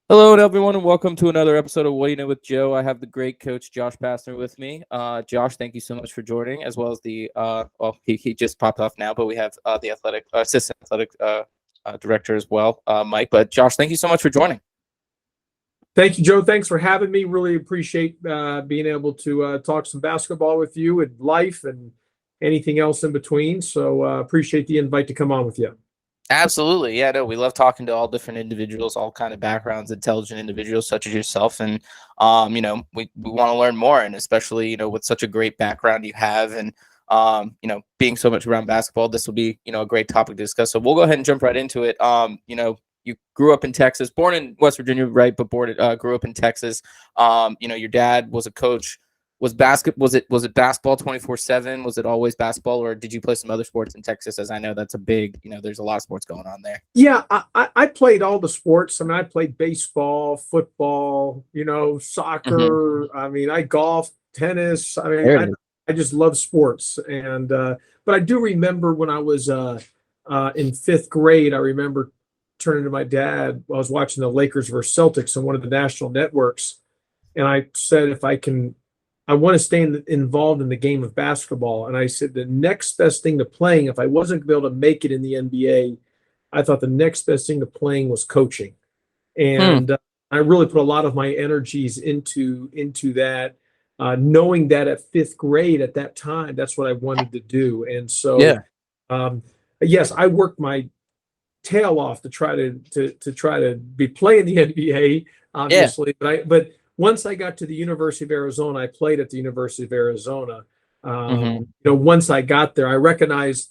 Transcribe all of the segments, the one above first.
Hello, everyone, and welcome to another episode of What Do You Know with Joe. I have the great coach Josh Pastner with me. Josh, thank you so much for joining, as well as he just popped off now, but we have the assistant athletic director as well, Mike. But Josh, thank you so much for joining. Thank you, Joe. Thanks for having me. Really appreciate being able to talk some basketball with you and life and anything else in between. So appreciate the invite to come on with you. Absolutely. Yeah, no, we love talking to all different individuals, all kind of backgrounds, intelligent individuals such as yourself. And we want to learn more, and especially, with such a great background you have and being so much around basketball, this will be, a great topic to discuss. So we'll go ahead and jump right into it. You grew up in Texas, born in West Virginia, right? But grew up in Texas. Your dad was a coach. Was it basketball 24/7? Was it always basketball, or did you play some other sports in Texas? As I know that's a big, there's a lot of sports going on there. Yeah, I played all the sports. I mean, I played baseball, football, Hmm. soccer. I mean, I golfed, tennis. I mean, There I it is. I just love sports. And but I do remember when I was in fifth grade, I remember turning to my dad. I was watching the Lakers versus Celtics on one of the national networks, and I said, if I want to stay involved in the game of basketball. And I said, the next best thing to playing, if I wasn't going to be able to make it in the NBA, I thought the next best thing to playing was coaching. Hmm. And I really put a lot of my energies into that, knowing that at fifth grade at that time, that's what I wanted to do. And so, Yeah. um, yes, I worked my tail off to try to be playing the NBA, Yeah. obviously. But once I got to the University of Arizona, I played at the University of Arizona. Hmm. Once I got there, I recognized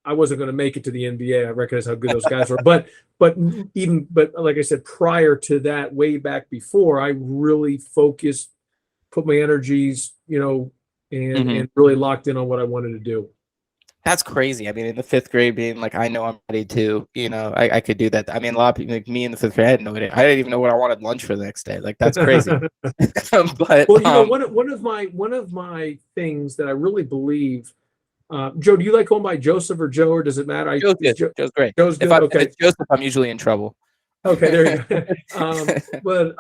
I wasn't going to make it to the NBA. I recognized how good those guys were. But like I said, prior to that, way back before, I really focused, put my energies, Hmm. and really locked in on what I wanted to do. That's crazy. I mean, in the fifth grade, being like, I know I'm ready to, I could do that. I mean, a lot of people, like me in the fifth grade, I had no idea. I didn't even know what I wanted lunch for the next day. Like, that's crazy. But Well, one of my things that I really believe, Joe, do you like going by Joseph or Joe, or does it matter? Joe's good. Joe's great. Joe's If good. I if Okay, it's Joseph, I'm usually in trouble. okay, there you go. But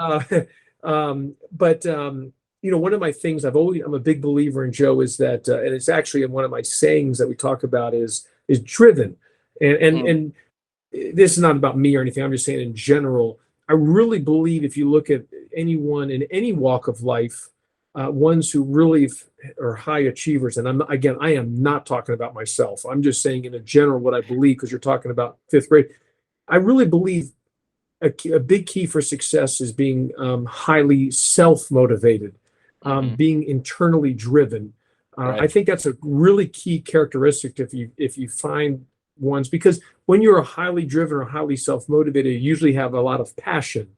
one of my things I'm a big believer in, Joe, is that, and it's actually in one of my sayings that we talk about is driven, and and Mm. and this is not about me or anything. I'm just saying in general. I really believe if you look at anyone in any walk of life, ones who really are high achievers, and I am not talking about myself. I'm just saying in a general what I believe, because you're talking about fifth grade. I really believe a big key for success is being highly self-motivated, Hmm. being internally driven. I Right. think that's a really key characteristic if you find ones, because when you're a highly driven or highly self-motivated, you usually have a lot of passion.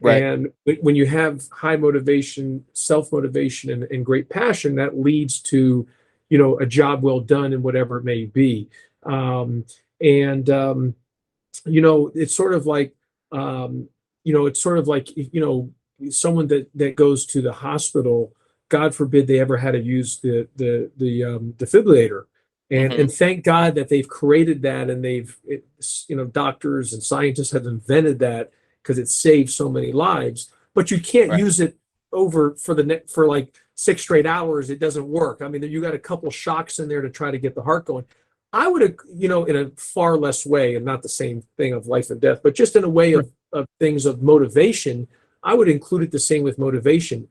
Right. And when you have high motivation, self-motivation, and great passion, that leads to, a job well done in whatever it may be. And it's sort of like, someone that goes to the hospital. God forbid they ever had to use the defibrillator, and Hmm. and thank God that they've created that, and doctors and scientists have invented that, because it saves so many lives. But you can't Right. use it over for like 6 straight hours. It doesn't work. I mean, you got a couple shocks in there to try to get the heart going. I would, in a far less way, and not the same thing of life and death, but just in a way of things of motivation, I would include it the same with motivation.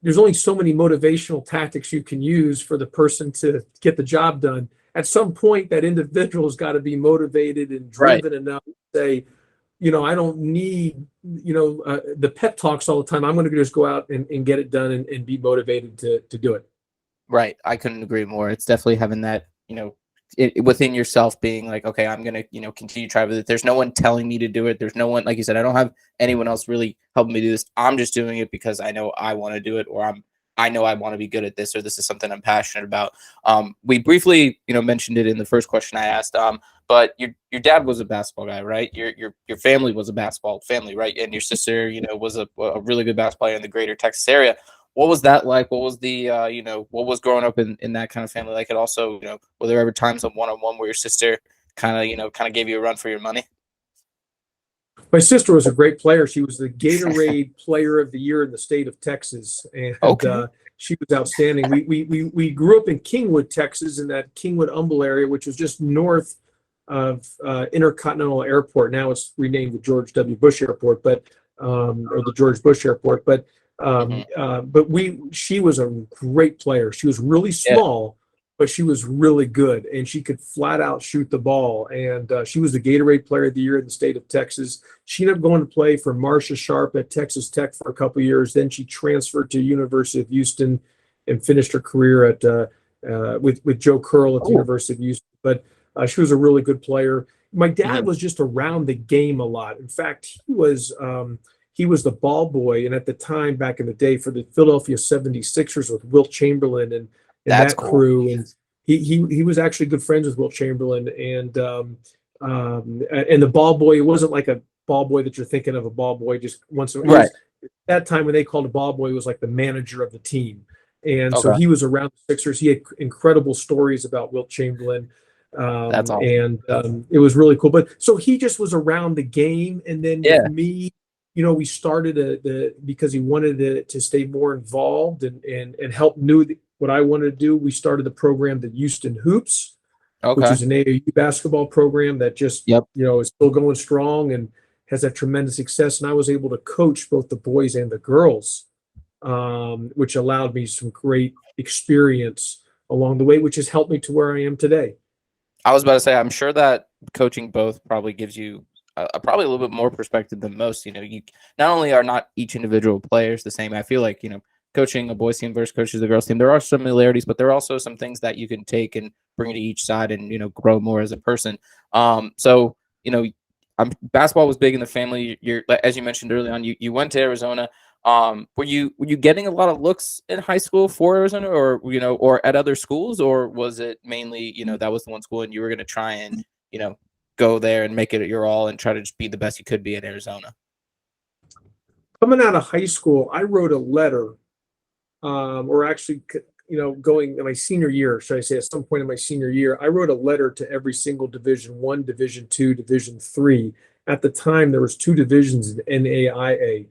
There's only so many motivational tactics you can use for the person to get the job done. At some point, that individual's got to be motivated and Right. driven enough to say, I don't need, the pep talks all the time. I'm going to just go out and get it done, and be motivated to do it. Right. I couldn't agree more. It's definitely having that, within yourself being like, okay, I'm gonna, continue to try with it. There's no one telling me to do it. There's no one, like you said, I don't have anyone else really helping me do this. I'm just doing it because I know I want to do it, or I know I want to be good at this, or this is something I'm passionate about. We briefly, mentioned it in the first question I asked. But your dad was a basketball guy, right? Your family was a basketball family, right? And your sister, was a really good basketball player in the greater Texas area. What was that like? What was the what was growing up in that kind of family like? It also, were there ever times of one-on-one where your sister kind of gave you a run for your money? My sister was a great player. She was the Gatorade Player of the Year in the state of Texas, and Okay. she was outstanding. We grew up in Kingwood, Texas, in that Kingwood-Humble area, which was just north of Intercontinental Airport. Now it's renamed the George W. Bush Airport, but or the George Bush Airport. Hmm. But she was a great player. She was really Yeah. small, but she was really good, and she could flat out shoot the ball. And she was the Gatorade Player of the Year in the state of Texas. She ended up going to play for Marcia Sharp at Texas Tech for a couple of years. Then she transferred to University of Houston and finished her career at with Joe Curl at the Oh. University of Houston. But she was a really good player. My dad Hmm. was just around the game a lot. In fact, he was the ball boy, and at the time, back in the day, for the Philadelphia 76ers with Wilt Chamberlain and That's that cool. crew. And he was actually good friends with Wilt Chamberlain. And the ball boy, it wasn't like a ball boy that you're thinking of, a ball boy just once. It Right. was that time when they called a ball boy, was like the manager of the team. And so Okay. he was around the Sixers. He had incredible stories about Wilt Chamberlain. That's awesome. It was really cool. But so he just was around the game. And then with Yeah. me, we started because he wanted to stay more involved and help what I wanted to do. We started the program, the Houston Hoops, which Okay. is an AAU basketball program that just, Yep. is still going strong and has had tremendous success. And I was able to coach both the boys and the girls, which allowed me some great experience along the way, which has helped me to where I am today. I was about to say, I'm sure that coaching both probably gives you probably a little bit more perspective than most. You not only are not each individual players the same. I feel like coaching a boys team versus coaches a girls team, there are similarities, but there are also some things that you can take and bring to each side and grow more as a person. So basketball was big in the family. As you mentioned early on, you went to Arizona. Were you getting a lot of looks in high school for Arizona, or at other schools, or was it mainly that was the one school and you were going to try and go there and make it your all and try to just be the best you could be in Arizona? Coming out of high school, I wrote a letter, or actually, going in my senior year, should I say, at some point in my senior year, I wrote a letter to every single Division I, Division II, Division III. At the time, there was two divisions in NAIA,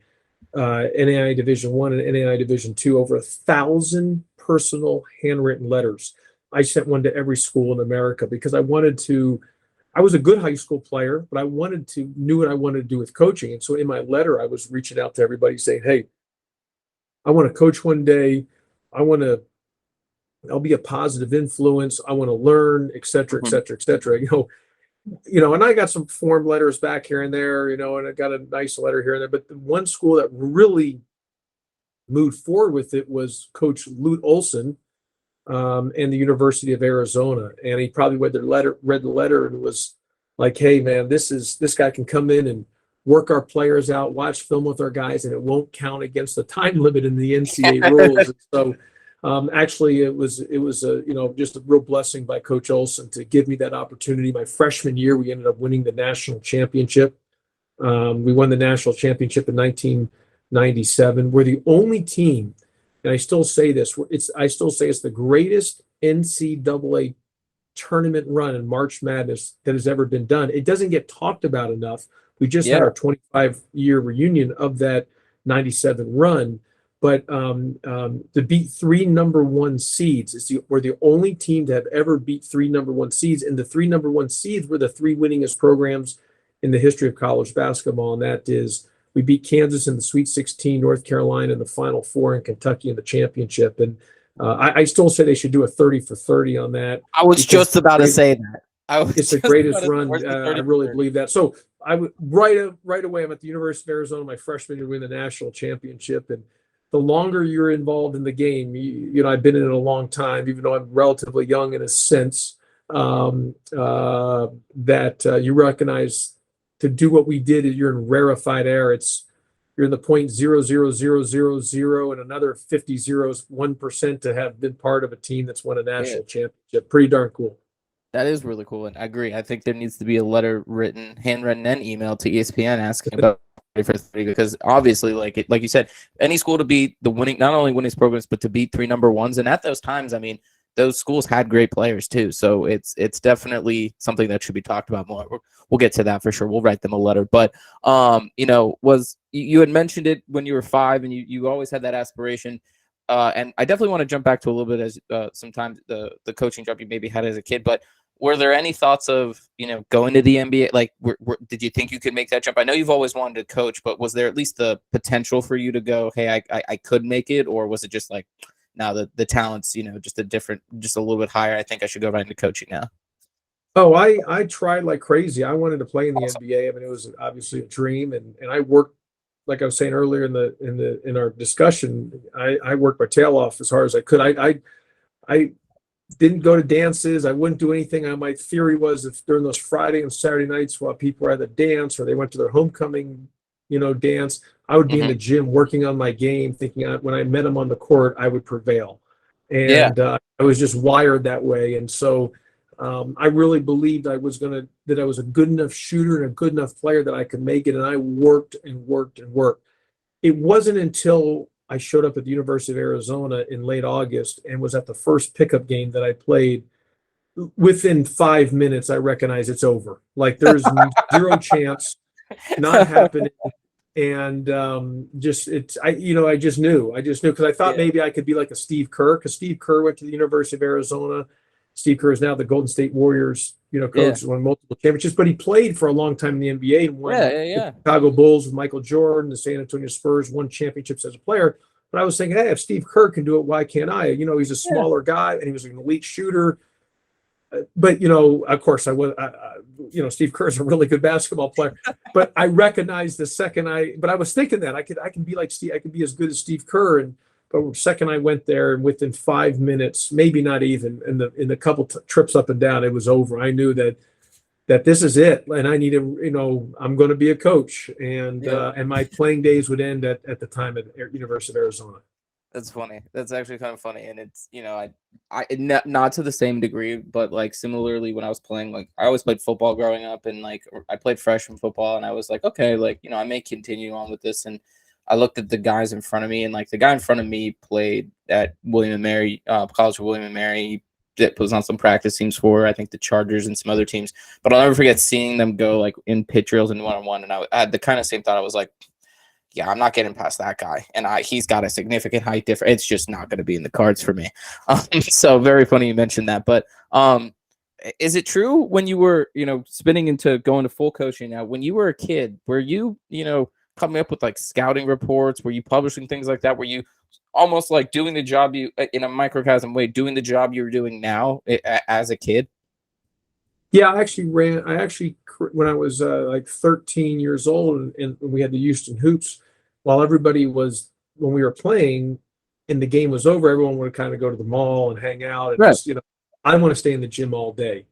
NAIA Division I and NAIA Division II, over 1,000 personal handwritten letters. I sent one to every school in America because I was a good high school player, but knew what I wanted to do with coaching. And so in my letter, I was reaching out to everybody saying, hey, I want to coach one day. I'll be a positive influence. I want to learn, et cetera, et Mhm. cetera, et cetera. And I got some form letters back here and there, and I got a nice letter here and there. But the one school that really moved forward with it was Coach Lute Olson, and the University of Arizona. And he probably read the letter and was like, hey man, this guy can come in and work our players out, watch film with our guys, and it won't count against the time limit in the NCAA rules. And so actually it was just a real blessing by Coach Olson to give me that opportunity. My freshman year, we ended up winning the national championship. We won the national championship in 1997. We're the only team, and I still say this, it's the greatest NCAA tournament run in March Madness that has ever been done. It doesn't get talked about enough. We just had Yeah. our 25-year reunion of that 97 run. But to beat three number one seeds, we're the only team to have ever beat three number one seeds. And the three number one seeds were the three winningest programs in the history of college basketball. And that is, we beat Kansas in the Sweet 16, North Carolina in the Final Four, and Kentucky in the championship. And I still say they should do a 30 for 30 on that I was because just about to say that. I was it's the just about greatest to say, run. where's the I 30 really for believe that. So I would right away. I'm at the University of Arizona, my freshman year, win the national championship. And the longer you're involved in the game, I've been in it a long time, even though I'm relatively young in a sense. That you recognize to do what we did, you're in rarefied air. You're in the 0.00000 and another 1% to have been part of a team that's won a Yeah, national championship. Pretty darn cool. that is really cool, and I agree. I think there needs to be a letter written, handwritten, and email to ESPN asking about because obviously, like you said, any school to beat the winning, not only winning programs, but to beat three number ones, and at those times, I mean, those schools had great players too. So it's definitely something that should be talked about more. We'll get to that for sure. We'll write them a letter. But was you had mentioned it when you were 5, and you always had that aspiration. And I definitely want to jump back to a little bit as sometimes the coaching job you maybe had as a kid. But were there any thoughts of going to the NBA? Like, did you think you could make that jump? I know you've always wanted to coach, but was there at least the potential for you to go, hey, I could make it, or was it just like, now the talent's just a little bit higher, I think I should go right into coaching now? Oh, I tried like crazy. I wanted to play in the Awesome. NBA. I mean, it was obviously a dream, and I worked, like I was saying earlier in our discussion. I worked my tail off as hard as I could. I didn't go to dances. I wouldn't do anything. My theory was, if during those Friday and Saturday nights while people were at the dance or they went to their homecoming, dance, I would be in Hmm. the gym working on my game, thinking when I met them on the court, I would prevail. Yeah. And I was just wired that way. And so I really believed that I was a good enough shooter and a good enough player that I could make it. And I worked and worked and worked. It wasn't until I showed up at the University of Arizona in late August and was at the first pickup game that I played. Within 5 minutes, I recognized it's over. Like, there's zero chance, not happening. And I just knew because I thought Yeah. maybe I could be like a Steve Kerr, because Steve Kerr went to the University of Arizona. Steve Kerr is now the Golden State Warriors, Yeah. coach, won multiple championships, but he played for a long time in the NBA and won Yeah. the Yeah. Chicago Bulls with Michael Jordan, the San Antonio Spurs, won championships as a player. But I was saying, hey, if Steve Kerr can do it, why can't I? He's a Yeah. smaller guy and he was an elite shooter. But of course, Steve Kerr is a really good basketball player. But I recognized the second but I was thinking that I can be like Steve, I can be as good as Steve Kerr. But the second I went there, and within 5 minutes, maybe not even, in the couple trips up and down, it was over. I knew that this is it, and I need to, I'm going to be a coach, and Yeah. and my playing days would end at the time at University of Arizona. That's funny. That's actually kind of funny, and it's I not to the same degree, but like similarly, when I was playing, like I always played football growing up, and like I played freshman football, and I was like, okay, like I may continue on with this, and I looked at the guys in front of me, and like the guy in front of me played at William and Mary, College of William and Mary. That was on some practice teams for, I think, the Chargers and some other teams, but I'll never forget seeing them go like in pitch drills and 1-on-1, and I had the kind of same thought. I was like, yeah, I'm not getting past that guy, and he's got a significant height difference. It's just not going to be in the cards for me. So very funny you mentioned that. But is it true when you were spinning into going to full coaching now? When you were a kid, were you coming up with like scouting reports? Were you publishing things like that? Were you almost like doing the job you in a microcosm way, doing the job you were doing now as a kid? Yeah, when I was like 13 years old, and we had the Houston Hoops, while when we were playing and the game was over, everyone would kind of go to the mall and hang out and Right. just, I want to stay in the gym all day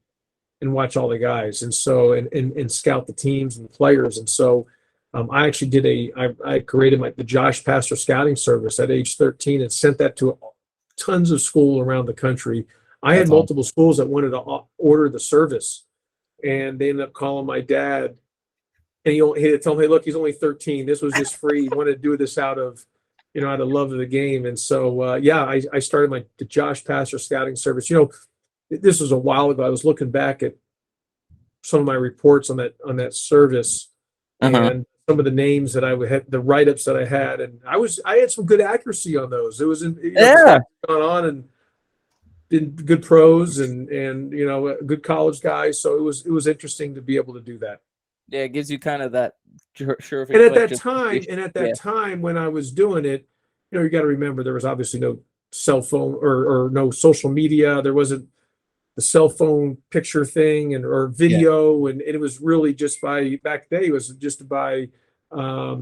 and watch all the guys. And so, and scout the teams and the players. And so, I actually I created the Josh Pastner scouting service at age 13 and sent that to tons of schools around the country. I had That's awesome. multiple schools that wanted to order the service, and they ended up calling my dad, and he had told me, hey, look, he's only 13. This was just free. He wanted to do this out of love of the game. And so, I started the Josh Pastner scouting service. This was a while ago. I was looking back at some of my reports on that service, Uh-huh. and some of the names that I had, the write-ups that I had, and I had some good accuracy on those. It was Yeah. gone on and been good pros and good college guys. So it was interesting to be able to do that. Yeah, it gives you kind of that sure. And at Like that just time, and at yeah. that time when I was doing it, you got to remember there was obviously no cell phone or no social media. There wasn't the cell phone picture thing or Yeah. video, and it was really just back then it was just by a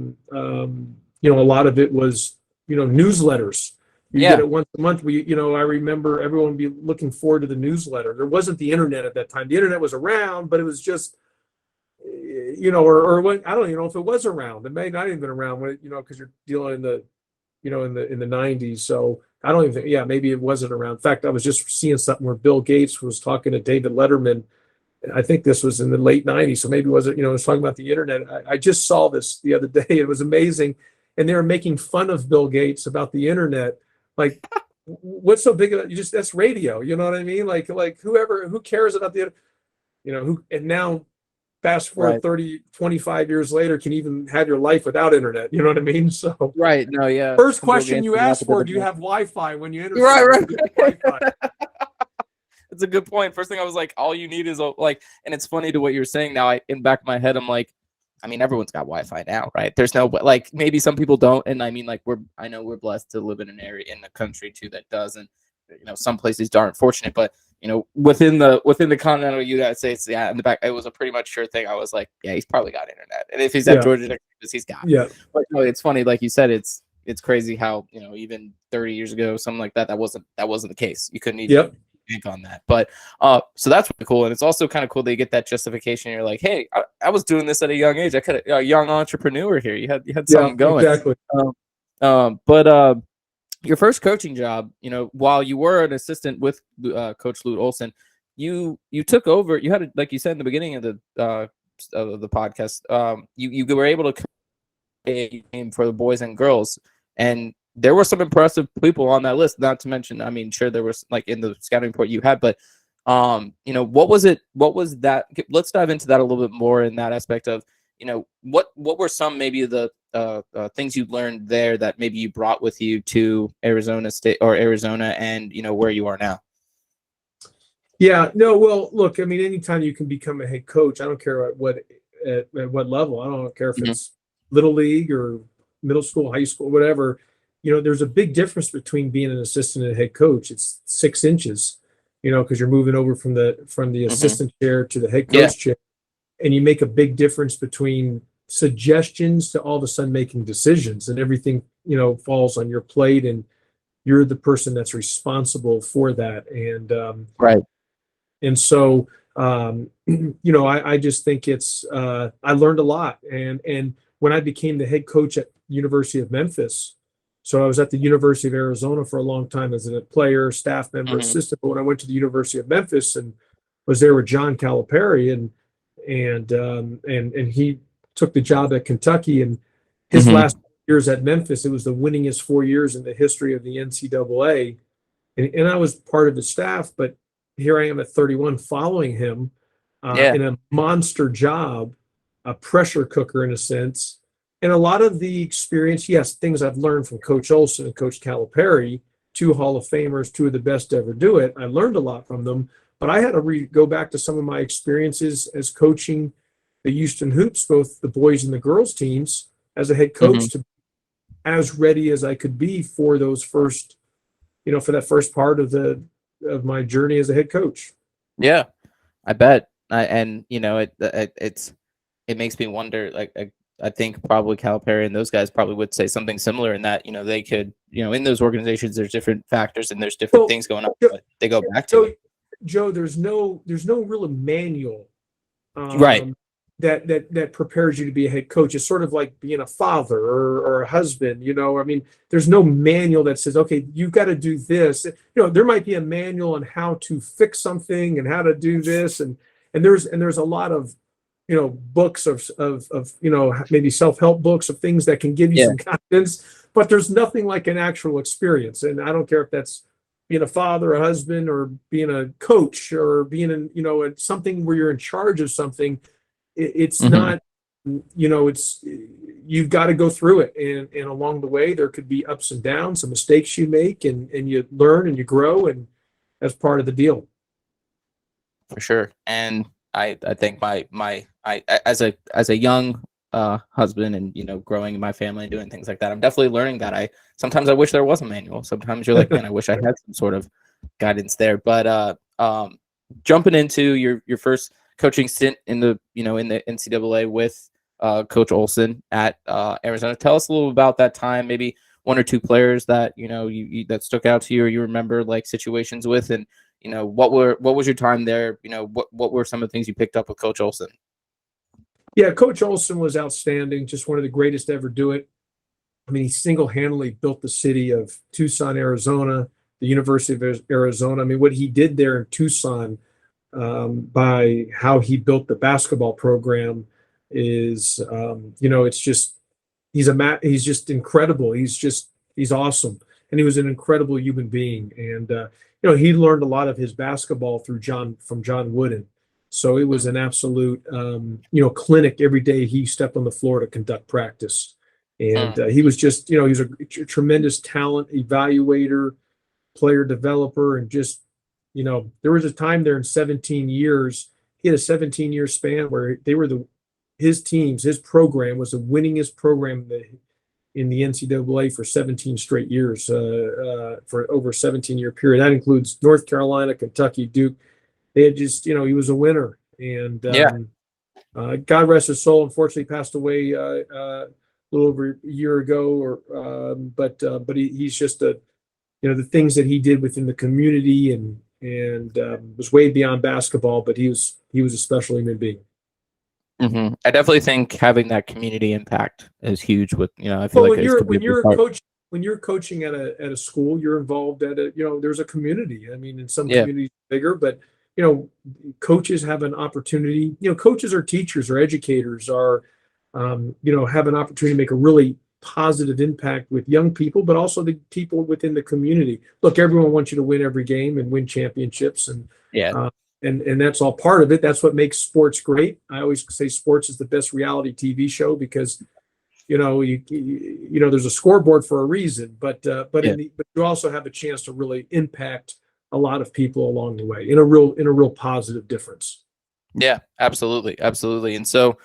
lot of it was newsletters. You get Yeah. it once a month. I remember everyone would be looking forward to the newsletter. There wasn't the internet at that time. The internet was around, but it was just or what, I don't even know if it was around. It may not even been around when because you're dealing in the in the 90s. So I don't even think, yeah, maybe it wasn't around. In fact, I was just seeing something where Bill Gates was talking to David Letterman. I think this was in the late 90s. So maybe it wasn't, it was talking about the internet. I just saw this the other day. It was amazing. And they were making fun of Bill Gates about the internet. Like, what's so big about you? Just that's radio. You know what I mean? Like who cares about who, and now fast forward Right. 30, 25 years later, can even have your life without internet. You know what I mean? So Right. No, yeah. first People question get you into that, ask but for, then do you like, have Wi-Fi when you enter right, somewhere? right. Do you have Wi-Fi? It's a good point. First thing I was like, all you need is like, and it's funny to what you're saying now. In back of my head, I'm like, I mean, everyone's got Wi-Fi now, right? There's no like maybe some people don't, and I mean, like I know we're blessed to live in an area in the country too that does, and some places aren't fortunate, but within the continental United States, yeah, in the back, it was a pretty much sure thing. I was like, yeah, he's probably got internet, and if he's at Yeah, Georgia Tech, he's got it. yeah, But no, it's funny, like you said, it's crazy how even 30 years ago, something like that wasn't the case. You couldn't even yep, think on that. But so that's really cool, and it's also kind of cool that you get that justification. You're like, hey, I was doing this at a young age. I could a young entrepreneur here. You had yeah, something going. exactly. But your first coaching job, while you were an assistant with Coach Lute Olson, you took over. You had, like you said in the beginning of the podcast, you were able to a game for the boys and girls, and there were some impressive people on that list. Not to mention, I mean, sure there was like in the scouting report you had, but what was it? What was that? Let's dive into that a little bit more in that aspect of what were some maybe the things you learned there that maybe you brought with you to Arizona State or Arizona, and where you are now. Yeah, no, well, look, I mean, anytime you can become a head coach, I don't care at what level. I don't care if Mm-hmm. it's little league or middle school, high school, whatever. There's a big difference between being an assistant and a head coach. It's 6 inches, because you're moving over from the Mm-hmm. assistant chair to the head Yeah. coach chair, and you make a big difference between suggestions to all of a sudden making decisions, and everything falls on your plate, and you're the person that's responsible for that. Right. And so, I just think I learned a lot. And when I became the head coach at University of Memphis, so I was at the University of Arizona for a long time as a player, staff member, Mm-hmm. assistant. But when I went to the University of Memphis and was there with John Calipari, and he took the job at Kentucky, and his Mm-hmm. last years at Memphis, it was the winningest 4 years in the history of the NCAA. And I was part of the staff, but here I am at 31 following him Yeah. in a monster job, a pressure cooker in a sense. And a lot of the experience, yes, things I've learned from Coach Olson and Coach Calipari, two Hall of Famers, two of the best to ever do it. I learned a lot from them, but I had to go back to some of my experiences as coaching the Houston Hoops, both the boys and the girls teams, as a head Mm-hmm. coach, to be as ready as I could be for those first, for that first part of my journey as a head coach. Yeah. I bet. And it makes me wonder. Like I think probably Calipari and those guys probably would say something similar in that they could in those organizations there's different factors and there's different So, things going on, Joe, but they go back to Joe, it. Joe, there's no real manual Right. that prepares you to be a head coach. It's sort of like being a father or a husband. I mean, there's no manual that says, okay, you've got to do this. There might be a manual on how to fix something and how to do this, and there's a lot of books of maybe self-help books of things that can give you Yeah. some confidence, but there's nothing like an actual experience. And I don't care if that's being a father, a husband, or being a coach, or being something where you're in charge of something. It's Mm-hmm. not, it's you've got to go through it, and along the way there could be ups and downs, some mistakes you make, and you learn and you grow, and that's part of the deal. For sure. And I think I as a young husband and growing in my family and doing things like that, I'm definitely learning that sometimes I wish there was a manual. Sometimes you're like, man, I wish I had some sort of guidance there. But jumping into your first coaching stint in the in the NCAA with Coach Olson at Arizona, tell us a little about that time, maybe one or two players that you that stuck out to you or you remember like situations with, and what was your time there? What were some of the things you picked up with Coach Olson? Yeah, Coach Olson was outstanding, just one of the greatest to ever do it. I mean, he single-handedly built the city of Tucson, Arizona, the University of Arizona. I mean, what he did there in Tucson, by how he built the basketball program is, it's just he's just incredible. He's awesome. and he was an incredible human being. And you know, he learned a lot of his basketball from John Wooden. So it was Mm, an absolute you know, clinic every day he stepped on the floor to conduct practice. And mm, he was just, you know, he's a tremendous talent, evaluator, player developer, and just, you know, there was a time there in 17 years, he had a 17-year span where they were his program was the winningest program in the NCAA for 17 straight years, for over a 17-year period. That includes North Carolina, Kentucky, Duke. They had just, you know, he was a winner. And yeah. God rest his soul. Unfortunately, passed away a little over a year ago. But he's just a, you know, the things that he did within the community and was way beyond basketball. But he was a special human being. I definitely think having that community impact is huge. With I feel Well, like it's could be a big part. when you're coaching at a school, you're involved at a, you know, there's a community. I mean, in some Yeah, communities bigger, but you know, coaches have an opportunity. You know, coaches or teachers or educators are, you know, have an opportunity to make a really positive impact with young people, but also the people within the community. Look, everyone wants you to win every game and win championships, yeah, uh, and that's all part of it. That's what makes sports great. I always say sports is the best reality TV show because you know you know there's a scoreboard for a reason, yeah, but you also have a chance to really impact a lot of people along the way in a real positive difference. yeah. Absolutely, absolutely. And so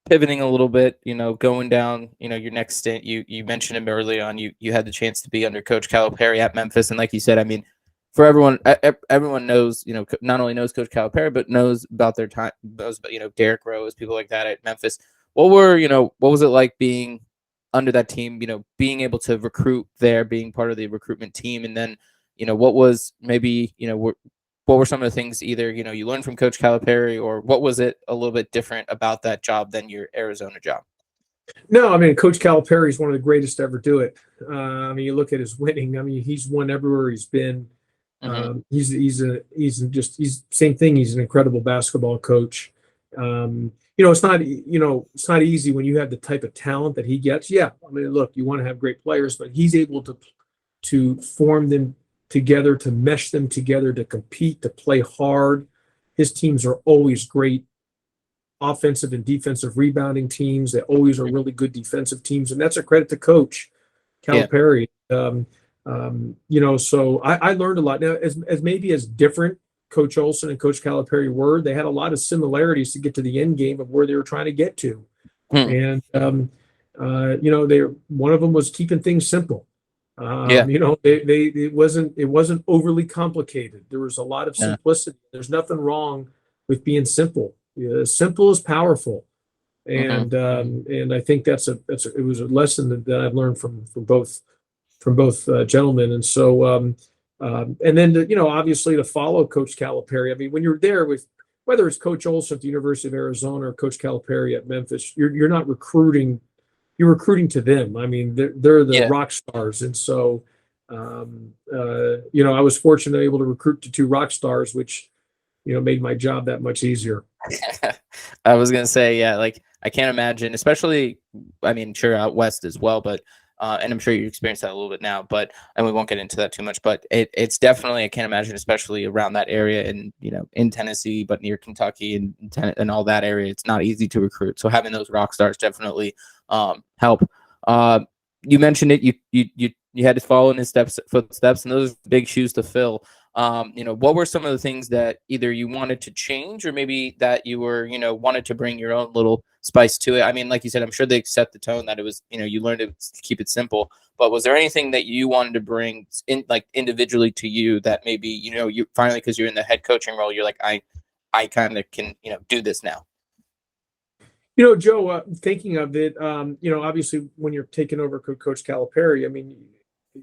pivoting a little bit, going down, your next stint. You mentioned him early on. You had the chance to be under Coach Calipari at Memphis, and like you said, I mean, for everyone, everyone knows, not only knows Coach Calipari, but knows about their time, knows about Derrick Rose, people like that at Memphis. What was it like being under that team? Being able to recruit there, being part of the recruitment team, and then, what was maybe, what were some of the things either you learned from Coach Calipari, or what was it a little bit different about that job than your Arizona job? No, I mean, Coach Calipari is one of the greatest to ever do it. I mean, you look at his winning. I mean, he's won everywhere he's been. Hmm. He's same thing. He's an incredible basketball coach. You know, it's not easy when you have the type of talent that he gets. Yeah, I mean, look, you want to have great players, but he's able to form them together, to mesh them together, to compete, to play hard. His teams are always great offensive and defensive rebounding teams. They always are really good defensive teams, and that's a credit to Coach Yeah. Calipari. You know, so I learned a lot. Now, as maybe as different Coach Olson and Coach Calipari were, they had a lot of similarities to get to the end game of where they were trying to get to. Hmm. And you know, one of them was keeping things simple. Yeah. You know, it wasn't overly complicated. There was a lot of Yeah. simplicity. There's nothing wrong with being simple. Yeah, simple is powerful, Hmm. and I think it was a lesson that I've learned from both gentlemen. And so and then you know, obviously to follow Coach Calipari. I mean, when you're there with whether it's Coach Olson at the University of Arizona or Coach Calipari at Memphis, you're not recruiting. You're recruiting to them. I mean, they're the Yeah. rock stars, and so you know, I was fortunate able to recruit to two rock stars, which you know made my job that much easier. I was gonna say, yeah, like I can't imagine, especially, I mean, sure, out west as well, but and I'm sure you experienced that a little bit now, but and we won't get into that too much, but it's definitely, I can't imagine, especially around that area and in Tennessee, but near Kentucky and all that area, it's not easy to recruit. So having those rock stars definitely help. You mentioned it, you had to follow in his footsteps, and those are big shoes to fill. What were some of the things that either you wanted to change or maybe that you were, wanted to bring your own little spice to it? I mean, like you said, I'm sure they set the tone that it was, you learned to keep it simple, but was there anything that you wanted to bring in, like individually to you, that maybe, you finally, because you're in the head coaching role, you're like, I kind of can, do this now. You know, Joe, thinking of it, you know, obviously when you're taking over Coach Calipari, I mean,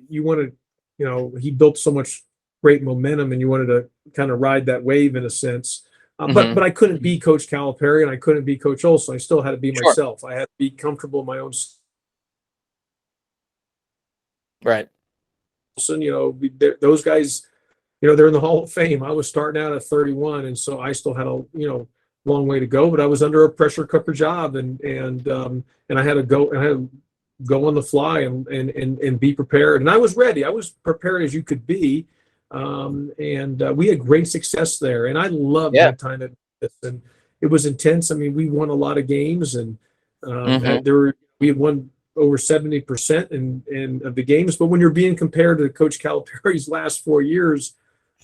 you want to, you know, he built so much great momentum, and you wanted to kind of ride that wave in a sense. But Hmm. I couldn't be Coach Calipari, and I couldn't be Coach Olson. I still had to be Sure. myself. I had to be comfortable in my own. Right. Olson, you know, those guys, you know, they're in the Hall of Fame. I was starting out at 31, and so I still had a long way to go. But I was under a pressure cooker job, and I had to go. And I had go on the fly and be prepared. And I was ready. I was prepared as you could be. And we had great success there. And I loved Yeah. my time at this. And it was intense. I mean, we won a lot of games, and Hmm. we had won over 70% of the games. But when you're being compared to Coach Calipari's last 4 years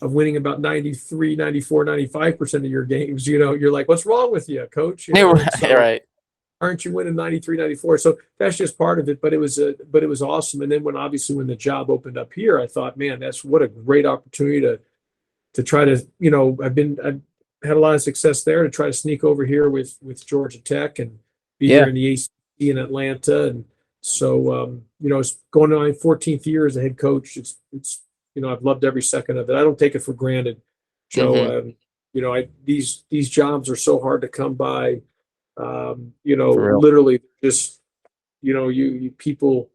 of winning about 93, 94, 95% of your games, you're like, what's wrong with you, coach? Yeah, And right, so right. aren't you winning 93, 94? So that's just part of it, but it was awesome. And then when the job opened up here, I thought, man, that's what a great opportunity to try to, I've had a lot of success there, to try to sneak over here with Georgia Tech and be here Yeah. in the ACC in Atlanta. And so, it's going on my 14th year as a head coach. I've loved every second of it. I don't take it for granted, Hmm. Joe. These jobs are so hard to come by. For real. Literally just, you people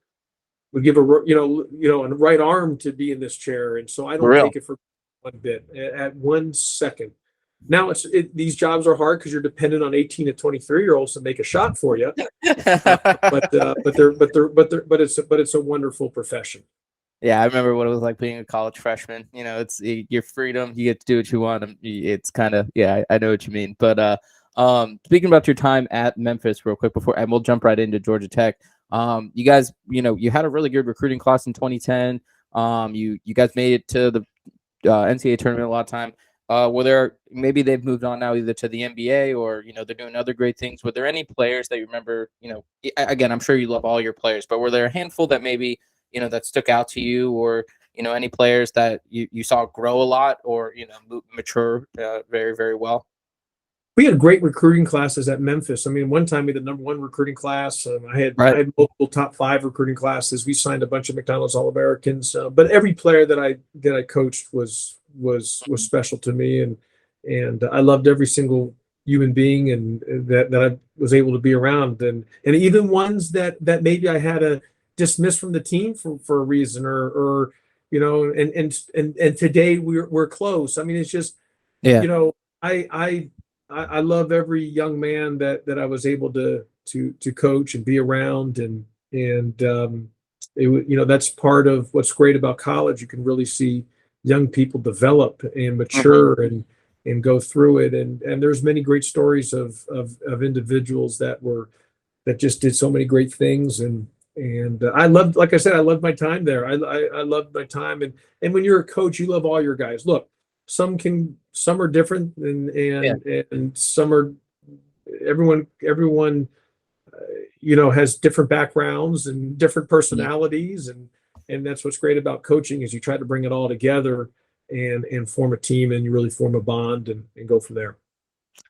would give a right arm to be in this chair. And so I For don't real. take it for one bit at 1 second. Now these jobs are hard because you're dependent on 18 to 23-year-olds to make a shot for you. But it's a wonderful profession. Yeah, I remember what it was like being a college freshman. It's your freedom. You get to do what you want. It's kind of, yeah, I know what you mean. But speaking about your time at Memphis, real quick before, and we'll jump right into Georgia Tech. You guys, you had a really good recruiting class in 2010. You guys made it to the NCAA tournament a lot of time. Were there, maybe they've moved on now either to the NBA or they're doing other great things. Were there any players that you remember? Again, I'm sure you love all your players, but were there a handful that maybe that stuck out to you, or any players that you saw grow a lot or mature very, very well? We had great recruiting classes at Memphis. I mean, one time we had the number one recruiting class. I Right. had multiple top five recruiting classes. We signed a bunch of McDonald's All-Americans. But every player that I coached was special to me, and I loved every single human being and that I was able to be around, and even ones that maybe I had to dismiss from the team for a reason, or and today we're close. I mean, it's just, Yeah. you know, I I I love every young man that I was able to coach and be around, and that's part of what's great about college. You can really see young people develop and Hmm. mature and go through it, and there's many great stories of individuals that just did so many great things, and I loved, like I said, I loved my time there. I loved my time, and when you're a coach, you love all your guys. Look, some are different, Yeah. and some are, everyone has different backgrounds and different Mhm. personalities, and that's what's great about coaching, is you try to bring it all together and form a team, and you really form a bond, and go from there.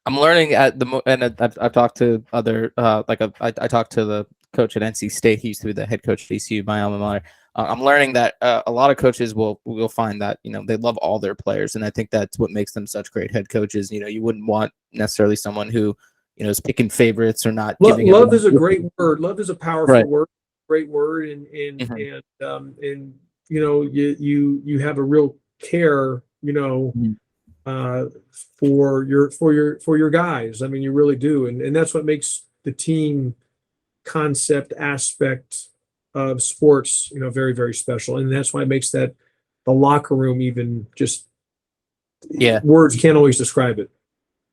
I'm learning and I've talked to other I talked to the coach at NC State. He used to be the head coach at ECU, my alma mater. I'm learning that a lot of coaches will find that they love all their players, and I think that's what makes them such great head coaches. You wouldn't want necessarily someone who is picking favorites or not giving Love everyone. is a great word. Love is a powerful Right. word, great word, Hmm. and you have a real care, Hmm. uh, for your guys. I mean, you really do, and that's what makes the team concept aspect of sports, very, very special, and that's why it makes that the locker room, even just Yeah. words can't always describe it.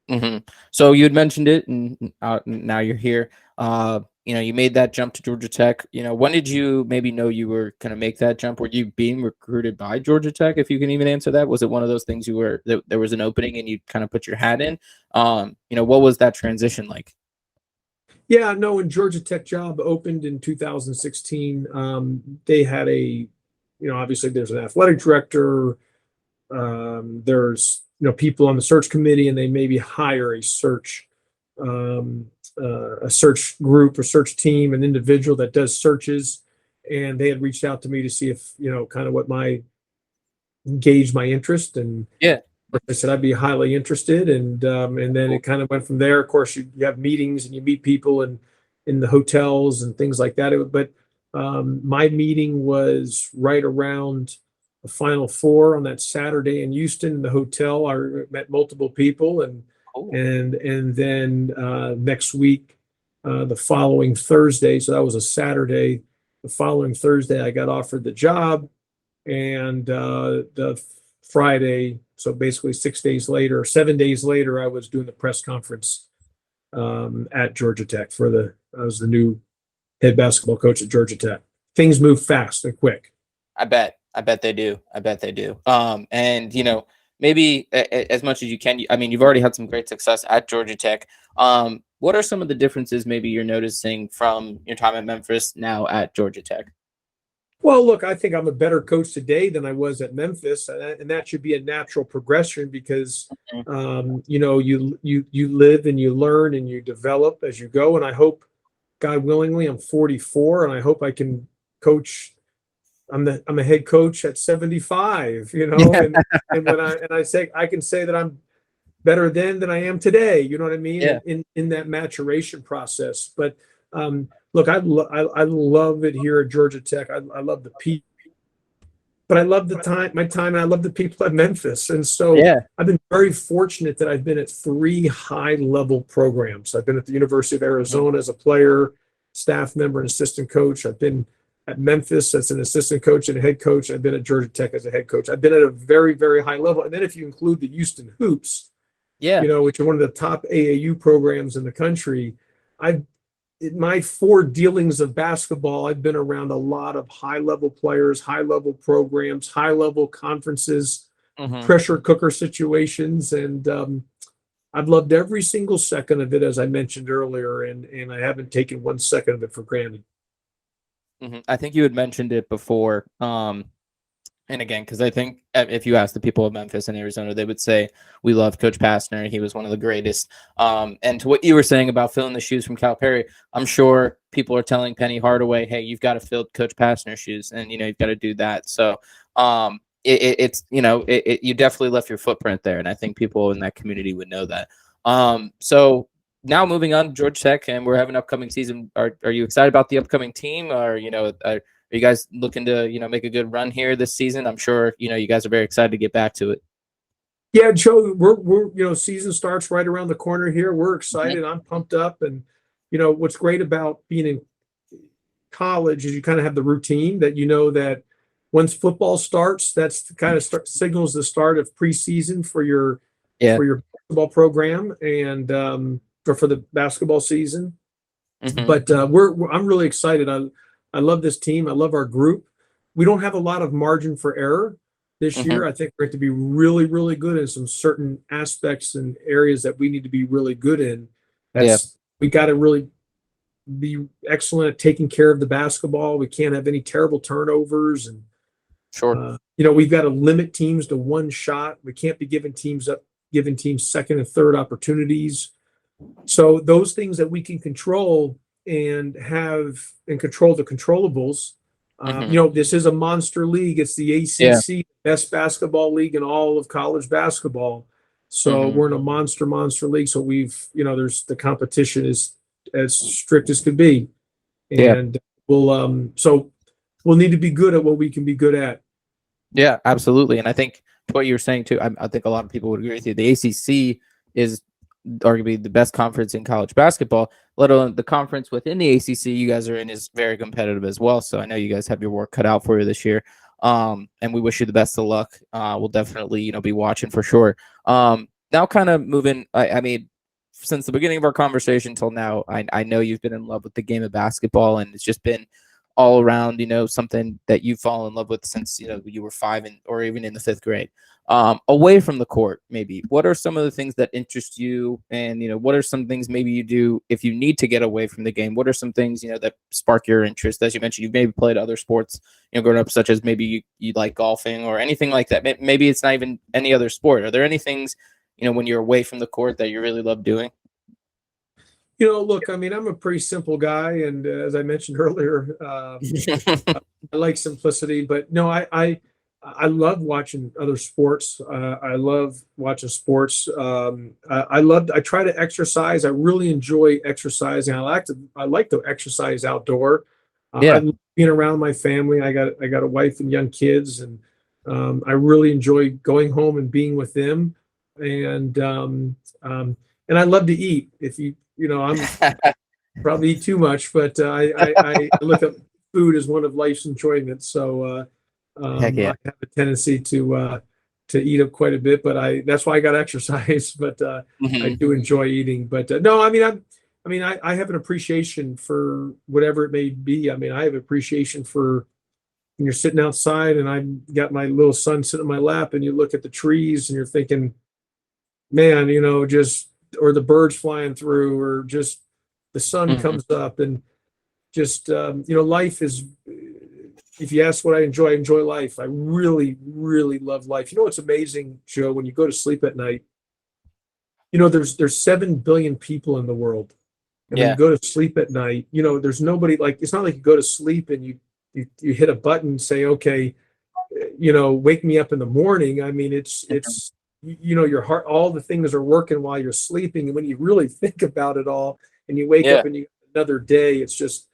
Hmm. So you had mentioned it, and now you're here. You made that jump to Georgia Tech. When did you maybe know you were going to make that jump? Were you being recruited by Georgia Tech? If you can even answer that, was it one of those things there was an opening and you kind of put your hat in? What was that transition like? Yeah, no, when Georgia Tech job opened in 2016, they had obviously there's an athletic director, there's, people on the search committee, and they maybe hire um, a search group or search team, an individual that does searches. And they had reached out to me to see if, kind of what my engaged my interest. And Yeah. I said I'd be highly interested, and then Cool. it kind of went from there. Of course, you have meetings and you meet people and in the hotels and things like that. But my meeting was right around the Final Four on that Saturday in Houston in the hotel. I met multiple people, and Cool. and then next week the following Thursday. So that was a Saturday. The following Thursday, I got offered the job, and the Friday, so basically 6 days later, 7 days later, I was doing the press conference at Georgia Tech I was the new head basketball coach at Georgia Tech. Things move fast and quick. I bet. I bet they do. I bet they do. And maybe as much as you can. I mean, you've already had some great success at Georgia Tech. What are some of the differences maybe you're noticing from your time at Memphis now at Georgia Tech? Well, look, I think I'm a better coach today than I was at Memphis, and that should be a natural progression because you live and you learn and you develop as you go. And I hope, God willingly, I'm 44, and I hope I can coach. I'm a head coach at 75, Yeah. and when I say I can say that I'm better then than I am today. You know what I mean? Yeah. In that maturation process. But look, I love it here at Georgia Tech. I love the people, but I love my time, and I love the people at Memphis. And so Yeah. I've been very fortunate that I've been at 3 high-level programs. I've been at the University of Arizona as a player, staff member, and assistant coach. I've been at Memphis as an assistant coach and a head coach. I've been at Georgia Tech as a head coach. I've been at a very, very high level. And then if you include the Houston Hoops, Yeah. which are one of the top AAU programs in the country, in my 4 dealings of basketball, I've been around a lot of high-level players, high-level programs, high-level conferences, Hmm. pressure cooker situations, and I've loved every single second of it, as I mentioned earlier, and I haven't taken 1 second of it for granted. I think you had mentioned it before. And again, because I think if you ask the people of Memphis and Arizona, they would say we love Coach Pastner. He was one of the greatest. And to what you were saying about filling the shoes from Calipari, I'm sure people are telling Penny Hardaway, "Hey, you've got to fill Coach Pastner's shoes, and you've got to do that." So it's you definitely left your footprint there, and I think people in that community would know that. So now moving on to Georgia Tech, and we're having an upcoming season. Are you excited about the upcoming team, or are you guys looking to make a good run here this season? I'm sure you guys are very excited to get back to it. Yeah, Joe, we're season starts right around the corner here. We're excited. I'm pumped up, and what's great about being in college is you kind of have the routine that that once football starts, that's the kind of signals the start of preseason for your Yeah. basketball program and or for the basketball season. Hmm. But I'm really excited. I love this team. I love our group. We don't have a lot of margin for error this Hmm. year. I think we're going to be really, really good in some certain aspects and areas that we need to be really good in. Yeah. We got to really be excellent at taking care of the basketball. We can't have any terrible turnovers, and Sure. we've got to limit teams to 1 shot. We can't be giving teams second and third opportunities. So those things that we can control and control the controllables. Hmm. This is a monster league. It's the Yeah. ACC, best basketball league in all of college basketball. So Hmm. we're in a monster league. So there's the competition is as strict as could be, Yeah. and we'll need to be good at what we can be good at. Yeah, absolutely. And I think to what you were saying too, I think a lot of people would agree with you. The ACC is arguably the best conference in college basketball, let alone the conference within the ACC you guys are in is very competitive as well. So I know you guys have your work cut out for you this year. And we wish you the best of luck. We'll definitely, be watching for sure. Now kind of moving, I mean, since the beginning of our conversation till now, I know you've been in love with the game of basketball, and it's just been all around, something that you've fallen in love with since, you were 5 or even in the 5th grade. Away from the court, maybe what are some of the things that interest you, and what are some things maybe you do if you need to get away from the game? What are some things that spark your interest? As you mentioned, you've maybe played other sports growing up, such as maybe you like golfing or anything like that. Maybe it's not even any other sport. Are there any things when you're away from the court that you really love doing? Look, I mean, I'm a pretty simple guy, and as I mentioned earlier, I like simplicity. But no, I love watching other sports. I love watching sports. I try to exercise. I really enjoy exercising. I like to exercise outdoor. I Yeah. love being around my family. I got a wife and young kids, and I really enjoy going home and being with them. And um, and I love to eat. If I'm probably eat too much, but I look at food as one of life's enjoyments. So Heck yeah. I have a tendency to eat up quite a bit, but that's why I got exercise. But I Hmm. do enjoy eating. But no, I mean I have an appreciation for whatever it may be. I mean, I have appreciation for when you're sitting outside and I've got my little son sitting in my lap, and you look at the trees and you're thinking, man, just or the birds flying through, or just the sun Hmm. comes up, and just life is. If you ask what I enjoy life. I really, really love life. You know what's amazing, Joe? When you go to sleep at night, there's 7 billion people in the world, and when you Yeah. go to sleep at night, there's nobody. Like, it's not like you go to sleep and you hit a button and say, okay, wake me up in the morning. I mean, Mhm. your heart, all the things are working while you're sleeping. And when you really think about it all and you wake Yeah. up and you another day, it's just,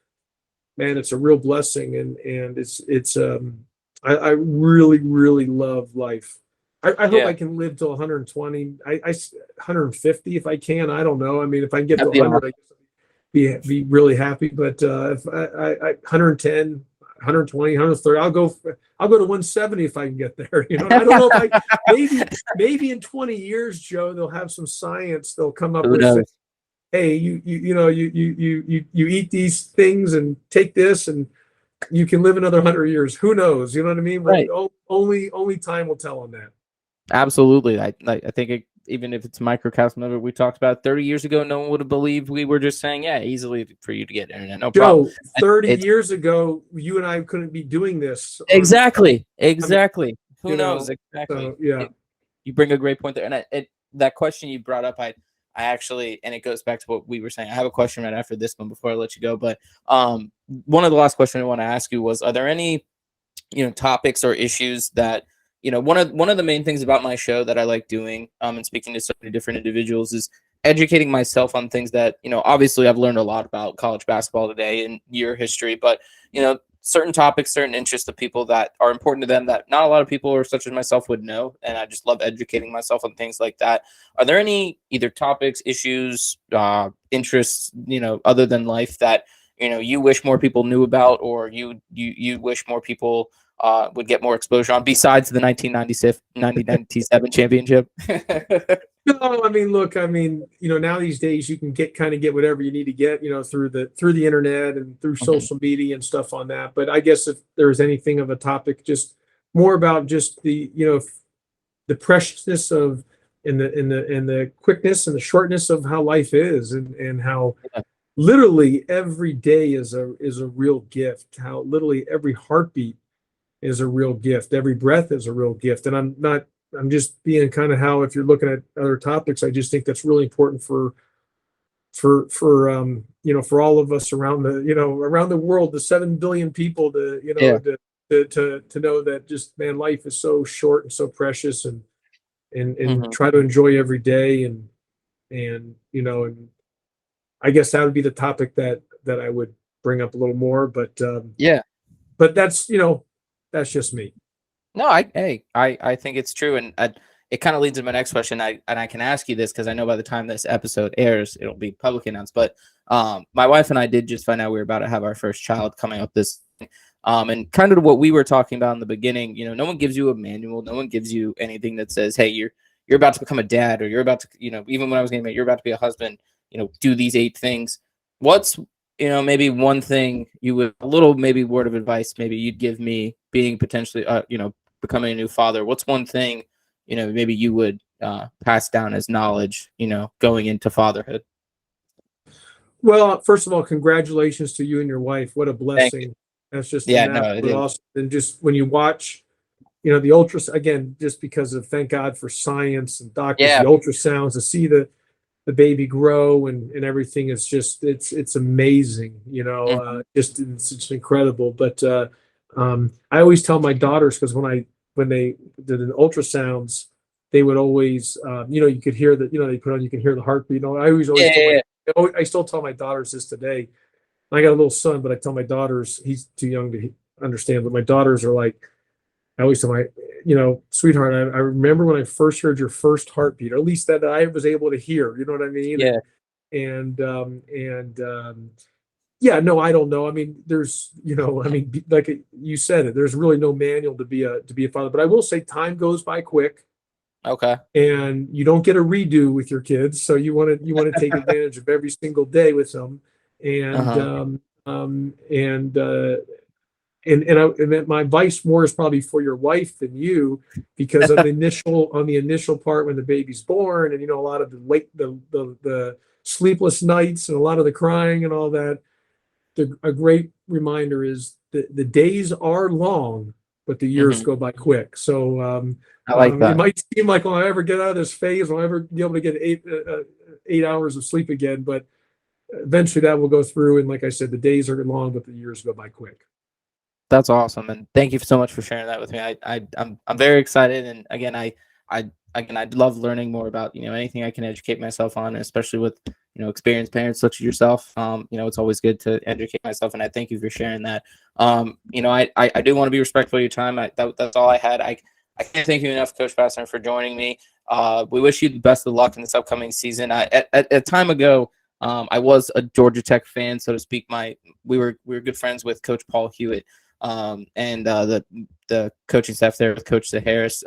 man, it's a real blessing. And I really, really love life. I hope I Yeah. can live till 120, 150 if I can. I don't know. I mean, if I can get to That'd be 100, awesome. I guess be really happy. But if 110, 120, 130, I'll go to 170 if I can get there. And I don't know if maybe in 20 years, Joe, they'll have some science. They'll come up Who with, knows? hey, you eat these things and take this, and you can live another 100 years. Who knows? You know what I mean? Right. Only time will tell on that. Absolutely. I think even if it's microcosm of it, we talked about 30 years ago, no one would have believed we were just saying, yeah, easily for you to get internet, no problem. Joe, 30 It's years ago, you and I couldn't be doing this on. exactly, I mean, exactly. Who you knows? know, Exactly. so yeah. You bring a great point there, and that question you brought up, I actually, and it goes back to what we were saying. I have a question right after this one before I let you go, but one of the last questions I want to ask you was, are there any topics or issues that one of the main things about my show that I like doing and speaking to so many different individuals is educating myself on things that obviously I've learned a lot about college basketball today and year history, but certain topics, certain interests of people that are important to them that not a lot of people or such as myself would know, and I just love educating myself on things like that. Are there any either topics, issues, interests other than life that you wish more people knew about, or you wish more people would get more exposure on besides the 1997 championship? No, I mean, look, I mean, now these days you can get whatever you need to get, through the internet and through Mhm. social media and stuff on that. But I guess if there's anything of a topic, just more about just the preciousness of and the quickness and the shortness of how life is, and how Yeah. literally every day is a real gift. How literally every heartbeat is a real gift. Every breath is a real gift. And I'm just being kind of how, if you're looking at other topics, I just think that's really important for all of us around the world, the 7 billion people, Yeah. to know that, just, man, life is so short and so precious, and Hmm. try to enjoy every day, and I guess that would be the topic that I would bring up a little more, Yeah. but that's just me. No, I think it's true, and it kind of leads to my next question. I can ask you this because I know by the time this episode airs, it'll be publicly announced. But my wife and I did just find out we were about to have our first child coming up this, and kind of what we were talking about in the beginning. No one gives you a manual, no one gives you anything that says, hey, you're about to become a dad, or you're about to, even when I was getting married, you're about to be a husband. Do these 8 things. What's maybe one thing you would a little maybe word of advice maybe you'd give me being potentially becoming a new father, what's one thing, maybe you would pass down as knowledge, going into fatherhood? Well, first of all, congratulations to you and your wife. What a Thank you. blessing. That's just Yeah, an no, it absolute is. awesome. And just when you watch, the ultras, again, just because of, thank God for science and doctors, the Yeah. ultrasounds, to see the baby grow, and everything is just, it's amazing, Hmm. just it's incredible. But I always tell my daughters, because when they did the ultrasounds, they would always, you could hear that, they put on, you can hear the heartbeat. I always Yeah, told yeah, I still tell my daughters this today. I got a little son, but I tell my daughters, he's too young to understand, but my daughters are like, I always tell my, sweetheart, I remember when I first heard your first heartbeat, or at least that I was able to hear, you know what I mean? yeah, Yeah, no, I don't know. I mean, there's, I mean, like you said it, there's really no manual to be a father. But I will say time goes by quick Okay. and you don't get a redo with your kids. So you want to take advantage of every single day with them. And Uh-huh. um and uh and my advice more is probably for your wife than you, because on the initial part when the baby's born, and a lot of the the sleepless nights and a lot of the crying and all that, a great reminder is that the days are long, but the years Hmm. go by quick. So I like it that. might seem like, will I ever get out of this phase? Will I ever be able to get 8 hours of sleep again? But eventually that will go through. And like I said, the days are long, but the years go by quick. That's awesome, and thank you so much for sharing that with me. I'm very excited, and again, I love learning more about anything I can educate myself on, especially with experienced parents such as yourself. It's always good to educate myself, and I thank you for sharing that. I do want to be respectful of your time. That's all I had. I can't thank you enough, Coach Pastner, for joining me. We wish you the best of luck in this upcoming season. At a time ago, I was a Georgia Tech fan, so to speak. We were good friends with Coach Paul Hewitt, and the coaching staff there with Coach Harris.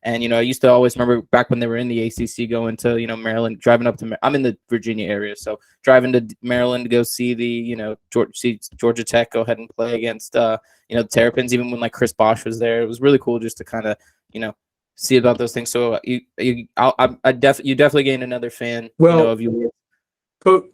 And I used to always remember back when they were in the ACC, going to Maryland, driving up to. I'm in the Virginia area, so driving to Maryland to go see the Georgia Tech go ahead and play against the Terrapins. Even when like Chris Bosh was there, it was really cool just to kind of see about those things. So you definitely gained another fan Well, of you.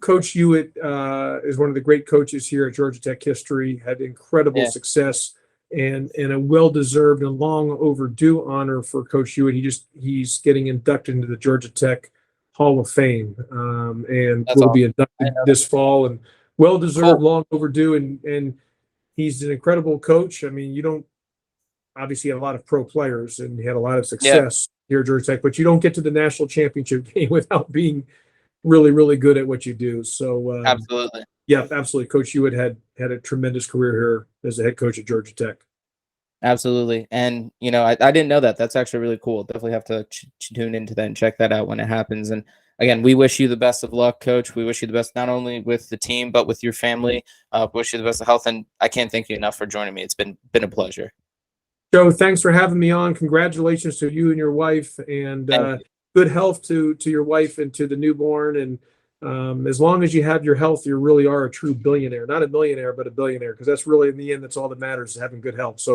Coach Hewitt is one of the great coaches here at Georgia Tech history, had incredible Yeah, success and a well-deserved and long overdue honor for Coach Hewitt. He's getting inducted into the Georgia Tech Hall of Fame, and that's will be awesome. I inducted know. this fall, and well-deserved, Cool. long overdue. And he's an incredible coach. I mean, you don't obviously had a lot of pro players and he had a lot of Yeah, success here at Georgia Tech, but you don't get to the national championship game without being really, really good at what you do. So absolutely. yeah, absolutely. Coach Hewitt had a tremendous career here as a head coach at Georgia Tech. Absolutely. And, I didn't know that. That's actually really cool. Definitely have to tune into that and check that out when it happens. And again, we wish you the best of luck, Coach. We wish you the best, not only with the team, but with your family. Wish you the best of health. And I can't thank you enough for joining me. It's been a pleasure. Joe, thanks for having me on. Congratulations to you and your wife, and Thank you. good health to your wife and to the newborn. And as long as you have your health, you really are a true billionaire, not a millionaire, but a billionaire, because that's really in the end, that's all that matters, is having good health.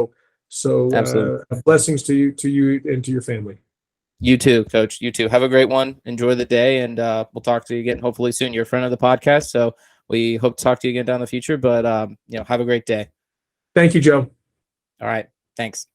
Absolutely. Blessings to you and to your family. You too, Coach. You too. Have a great one. Enjoy the day. And we'll talk to you again hopefully soon. You're a friend of the podcast. So we hope to talk to you again down the future. But, have a great day. Thank you, Joe. All right. Thanks.